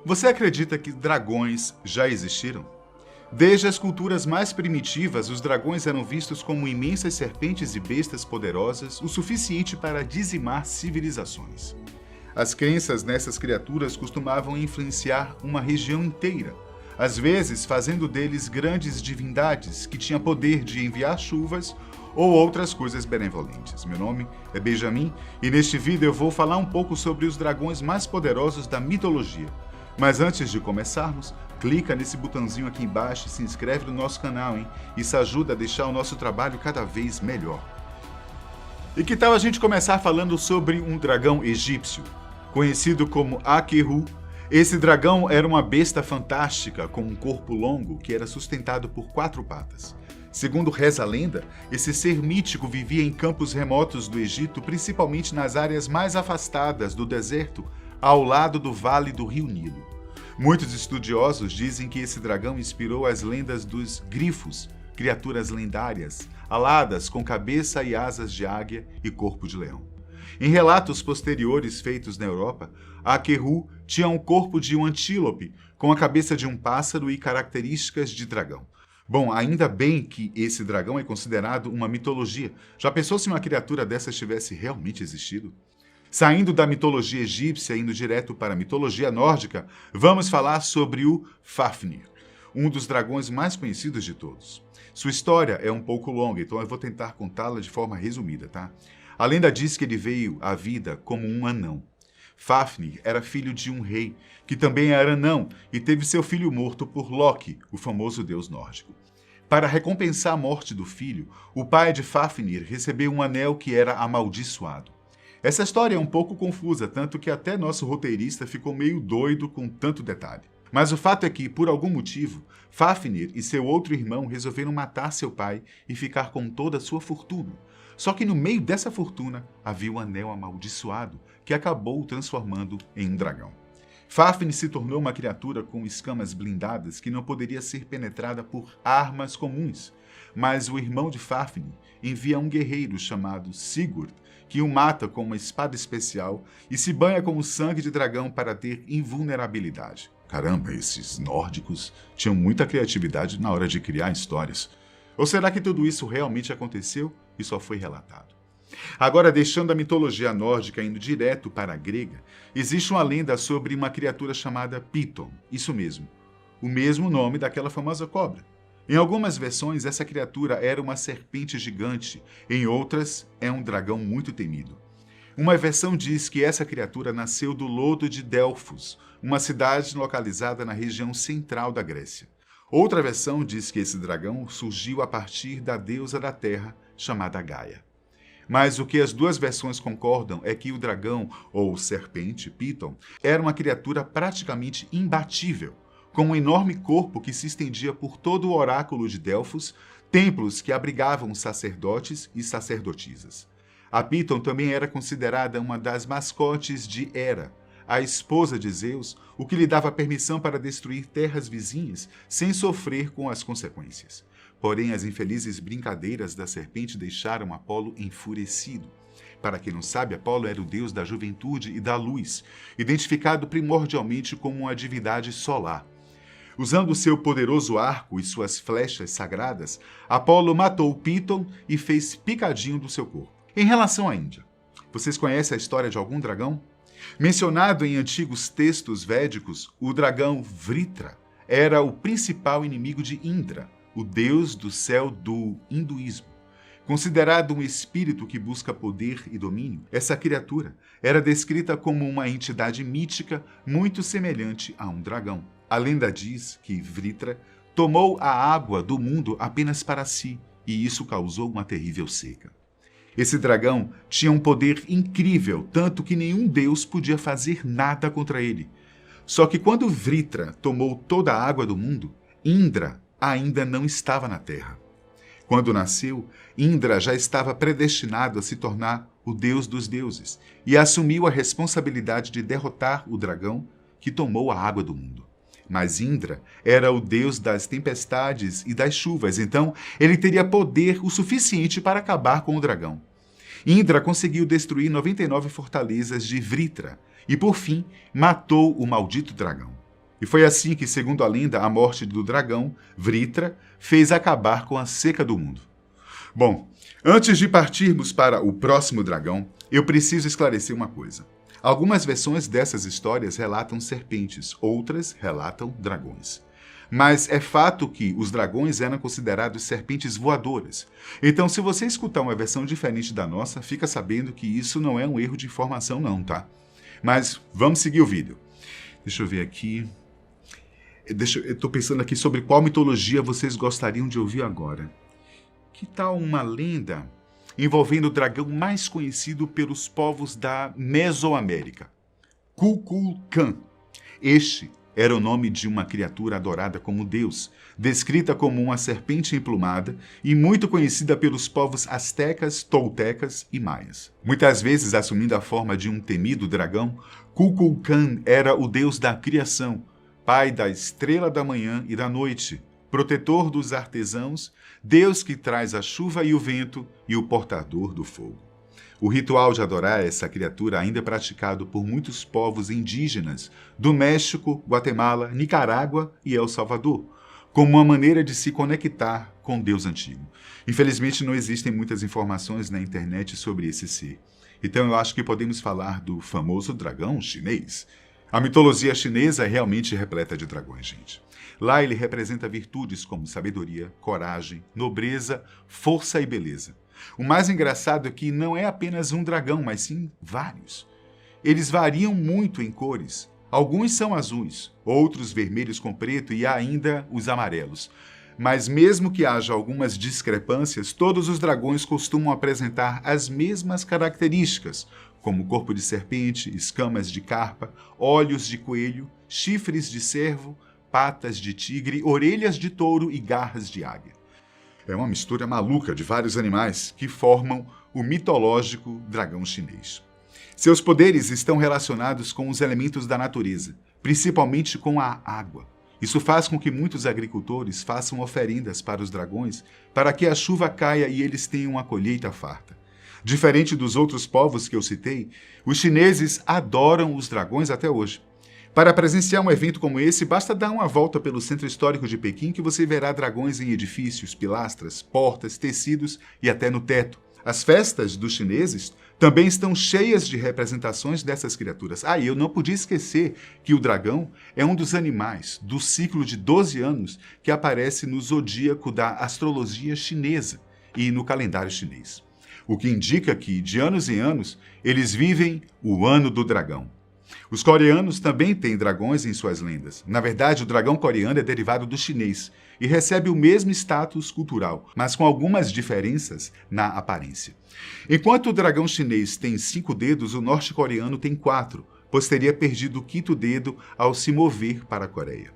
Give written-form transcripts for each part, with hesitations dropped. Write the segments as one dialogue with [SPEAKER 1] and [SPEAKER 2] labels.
[SPEAKER 1] Você acredita que dragões já existiram? Desde as culturas mais primitivas, os dragões eram vistos como imensas serpentes e bestas poderosas o suficiente para dizimar civilizações. As crenças nessas criaturas costumavam influenciar uma região inteira, às vezes fazendo deles grandes divindades que tinham poder de enviar chuvas ou outras coisas benevolentes. Meu nome é Benjamin e neste vídeo eu vou falar um pouco sobre os dragões mais poderosos da mitologia. Mas antes de começarmos, clica nesse botãozinho aqui embaixo e se inscreve no nosso canal, hein? Isso ajuda a deixar o nosso trabalho cada vez melhor. E que tal a gente começar falando sobre um dragão egípcio, conhecido como Akeru? Esse dragão era uma besta fantástica com um corpo longo que era sustentado por 4 patas. Segundo reza a lenda, esse ser mítico vivia em campos remotos do Egito, principalmente nas áreas mais afastadas do deserto, ao lado do vale do rio Nilo. Muitos estudiosos dizem que esse dragão inspirou as lendas dos grifos, criaturas lendárias, aladas com cabeça e asas de águia e corpo de leão. Em relatos posteriores feitos na Europa, Akeru tinha um corpo de um antílope, com a cabeça de um pássaro e características de dragão. Bom, ainda bem que esse dragão é considerado uma mitologia. Já pensou se uma criatura dessas tivesse realmente existido? Saindo da mitologia egípcia e indo direto para a mitologia nórdica, vamos falar sobre o Fafnir, um dos dragões mais conhecidos de todos. Sua história é um pouco longa, então eu vou tentar contá-la de forma resumida, tá? A lenda diz que ele veio à vida como um anão. Fafnir era filho de um rei, que também era anão, e teve seu filho morto por Loki, o famoso deus nórdico. Para recompensar a morte do filho, o pai de Fafnir recebeu um anel que era amaldiçoado. Essa história é um pouco confusa, tanto que até nosso roteirista ficou meio doido com tanto detalhe. Mas o fato é que, por algum motivo, Fafnir e seu outro irmão resolveram matar seu pai e ficar com toda a sua fortuna. Só que no meio dessa fortuna havia um anel amaldiçoado que acabou o transformando em um dragão. Fafnir se tornou uma criatura com escamas blindadas que não poderia ser penetrada por armas comuns. Mas o irmão de Fafnir envia um guerreiro chamado Sigurd, que o mata com uma espada especial e se banha com o sangue de dragão para ter invulnerabilidade. Caramba, esses nórdicos tinham muita criatividade na hora de criar histórias. Ou será que tudo isso realmente aconteceu e só foi relatado? Agora, deixando a mitologia nórdica e indo direto para a grega, existe uma lenda sobre uma criatura chamada Piton, isso mesmo, o mesmo nome daquela famosa cobra. Em algumas versões, essa criatura era uma serpente gigante, em outras, é um dragão muito temido. Uma versão diz que essa criatura nasceu do lodo de Delfos, uma cidade localizada na região central da Grécia. Outra versão diz que esse dragão surgiu a partir da deusa da terra, chamada Gaia. Mas o que as duas versões concordam é que o dragão, ou serpente, Piton, era uma criatura praticamente imbatível, com um enorme corpo que se estendia por todo o oráculo de Delfos, templos que abrigavam sacerdotes e sacerdotisas. A Piton também era considerada uma das mascotes de Hera, a esposa de Zeus, o que lhe dava permissão para destruir terras vizinhas sem sofrer com as consequências. Porém, as infelizes brincadeiras da serpente deixaram Apolo enfurecido. Para quem não sabe, Apolo era o deus da juventude e da luz, identificado primordialmente como uma divindade solar. Usando seu poderoso arco e suas flechas sagradas, Apolo matou Piton e fez picadinho do seu corpo. Em relação à Índia, vocês conhecem a história de algum dragão? Mencionado em antigos textos védicos, o dragão Vritra era o principal inimigo de Indra, o deus do céu do hinduísmo. Considerado um espírito que busca poder e domínio, essa criatura era descrita como uma entidade mítica muito semelhante a um dragão. A lenda diz que Vritra tomou a água do mundo apenas para si, e isso causou uma terrível seca. Esse dragão tinha um poder incrível, tanto que nenhum deus podia fazer nada contra ele. Só que quando Vritra tomou toda a água do mundo, Indra ainda não estava na Terra. Quando nasceu, Indra já estava predestinado a se tornar o deus dos deuses e assumiu a responsabilidade de derrotar o dragão que tomou a água do mundo. Mas Indra era o deus das tempestades e das chuvas, então ele teria poder o suficiente para acabar com o dragão. Indra conseguiu destruir 99 fortalezas de Vritra e, por fim, matou o maldito dragão. E foi assim que, segundo a lenda, a morte do dragão, Vritra, fez acabar com a seca do mundo. Bom, antes de partirmos para o próximo dragão, eu preciso esclarecer uma coisa. Algumas versões dessas histórias relatam serpentes, outras relatam dragões. Mas é fato que os dragões eram considerados serpentes voadoras. Então, se você escutar uma versão diferente da nossa, fica sabendo que isso não é um erro de informação não, tá? Mas vamos seguir o vídeo. Deixa eu ver aqui. Eu estou pensando aqui sobre qual mitologia vocês gostariam de ouvir agora. Que tal uma lenda envolvendo o dragão mais conhecido pelos povos da Mesoamérica, Kukulkan? Este era o nome de uma criatura adorada como deus, descrita como uma serpente emplumada e muito conhecida pelos povos astecas, toltecas e maias. Muitas vezes assumindo a forma de um temido dragão, Kukulkan era o deus da criação, pai da estrela da manhã e da noite, protetor dos artesãos, Deus que traz a chuva e o vento e o portador do fogo. O ritual de adorar essa criatura ainda é praticado por muitos povos indígenas do México, Guatemala, Nicarágua e El Salvador, como uma maneira de se conectar com Deus antigo. Infelizmente não existem muitas informações na internet sobre esse ser. Então eu acho que podemos falar do famoso dragão chinês. A mitologia chinesa é realmente repleta de dragões, gente. Lá ele representa virtudes como sabedoria, coragem, nobreza, força e beleza. O mais engraçado é que não é apenas um dragão, mas sim vários. Eles variam muito em cores. Alguns são azuis, outros vermelhos com preto e há ainda os amarelos. Mas mesmo que haja algumas discrepâncias, todos os dragões costumam apresentar as mesmas características, como corpo de serpente, escamas de carpa, olhos de coelho, chifres de cervo, patas de tigre, orelhas de touro e garras de águia. É uma mistura maluca de vários animais que formam o mitológico dragão chinês. Seus poderes estão relacionados com os elementos da natureza, principalmente com a água. Isso faz com que muitos agricultores façam oferendas para os dragões para que a chuva caia e eles tenham uma colheita farta. Diferente dos outros povos que eu citei, os chineses adoram os dragões até hoje. Para presenciar um evento como esse, basta dar uma volta pelo centro histórico de Pequim que você verá dragões em edifícios, pilastras, portas, tecidos e até no teto. As festas dos chineses também estão cheias de representações dessas criaturas. E eu não podia esquecer que o dragão é um dos animais do ciclo de 12 anos que aparece no zodíaco da astrologia chinesa e no calendário chinês. O que indica que, de anos em anos, eles vivem o ano do dragão. Os coreanos também têm dragões em suas lendas. Na verdade, o dragão coreano é derivado do chinês e recebe o mesmo status cultural, mas com algumas diferenças na aparência. Enquanto o dragão chinês tem 5 dedos, o norte-coreano tem 4, pois teria perdido o 5º dedo ao se mover para a Coreia.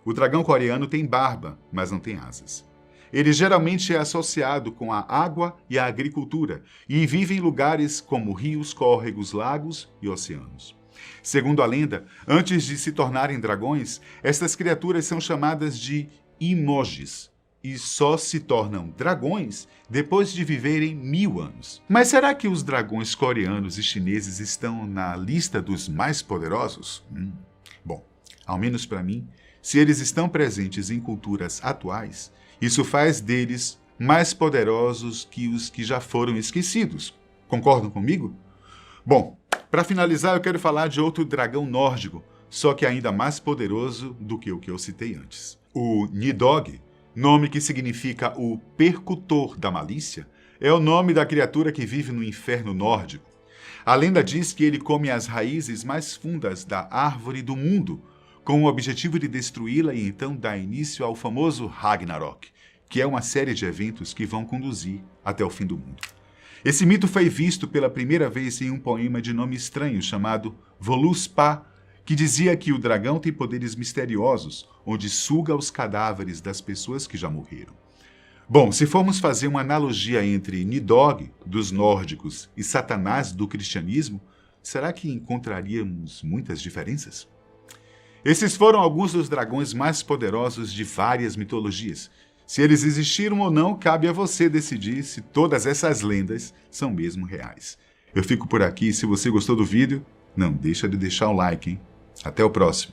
[SPEAKER 1] O dragão coreano tem barba, mas não tem asas. Ele geralmente é associado com a água e a agricultura e vive em lugares como rios, córregos, lagos e oceanos. Segundo a lenda, antes de se tornarem dragões, estas criaturas são chamadas de emojis e só se tornam dragões depois de viverem 1000 anos. Mas será que os dragões coreanos e chineses estão na lista dos mais poderosos? Bom, ao menos para mim, se eles estão presentes em culturas atuais, isso faz deles mais poderosos que os que já foram esquecidos. Concordam comigo? Bom, para finalizar, eu quero falar de outro dragão nórdico, só que ainda mais poderoso do que o que eu citei antes. O Nidhogg, nome que significa o percutor da malícia, é o nome da criatura que vive no inferno nórdico. A lenda diz que ele come as raízes mais fundas da árvore do mundo, com o objetivo de destruí-la e então dar início ao famoso Ragnarok, que é uma série de eventos que vão conduzir até o fim do mundo. Esse mito foi visto pela primeira vez em um poema de nome estranho chamado Voluspa, que dizia que o dragão tem poderes misteriosos, onde suga os cadáveres das pessoas que já morreram. Bom, se formos fazer uma analogia entre Nidhogg, dos nórdicos, e Satanás, do cristianismo, será que encontraríamos muitas diferenças? Esses foram alguns dos dragões mais poderosos de várias mitologias. Se eles existiram ou não, cabe a você decidir se todas essas lendas são mesmo reais. Eu fico por aqui. Se você gostou do vídeo, não deixa de deixar o like, hein? Até o próximo.